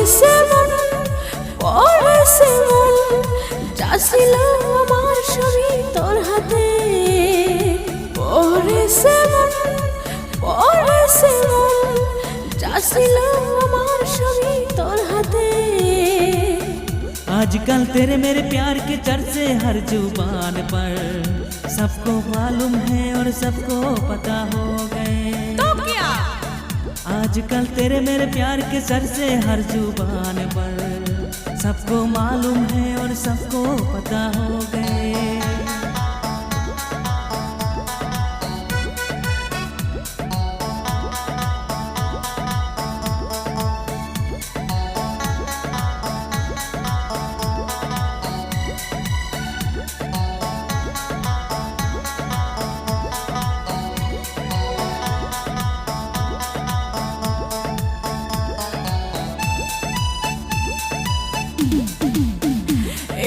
পড়েছে মন পড়েছে মন যাছিল আমার ছবি তোর হাতে পড়েছে মন পড়েছে মন যাছিল আমার ছবি তোর হাতে। आजकल तेरे मेरे प्यार के चर्चे हर जुबान पर सबको मालूम है और सबको पता हो गए। तो क्या आजकल तेरे मेरे प्यार के चर्चे हर जुबान पर सबको मालूम है और सबको पता हो गए।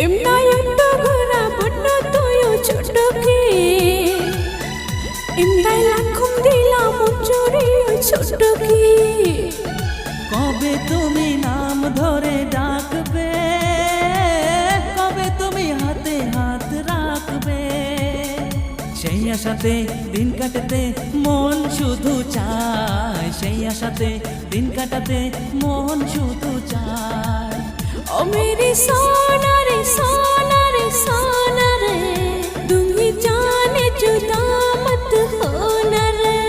এমনায়তো ঘোরা বন্য তুইও ছোটকে এমনাই লাখুম দিলাম চুরি ছোটকে। কবে তুমি নাম ধরে ডাকবে কবে তুমি হাতে হাত রাখবে সেই আশাতে দিন কাটাতে মন শুধু চায় সেই আশাতে দিন কাটাতে মন শুধু চায়। ও মেরি সোনা রে সোনা রে সোনা রে তুমি জানে जुदा मत होना रे।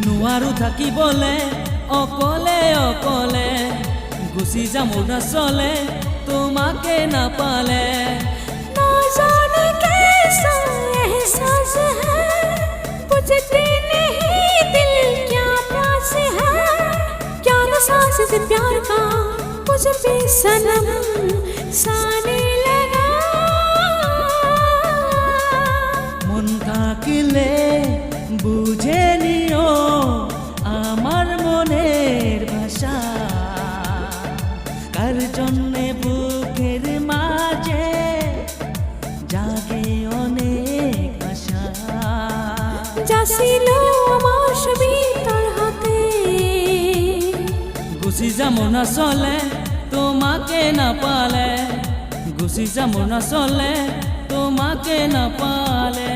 নোৱাৰো থাকিবলে অকলে অকলে গুচি যাম অৰুণাচলে তোমাকে নাপালে। ना जाने कैसा एहसास है बुझते नहीं दिल क्या प्यास है क्या नशा से प्यार का मुझ पे सनम साने लगा। মন থাকিলে বুঝে নিও আমার মনের ভাষা কার জন্যে বুকের মাঝে জাগে অনেক আশা। যাছিল আমার ছবি তোর হাতে গুচি যাম অৰুণাচলে তোমাকে নাপালে গুচি যাম অৰুণাচলে তোমাকে নাপালে।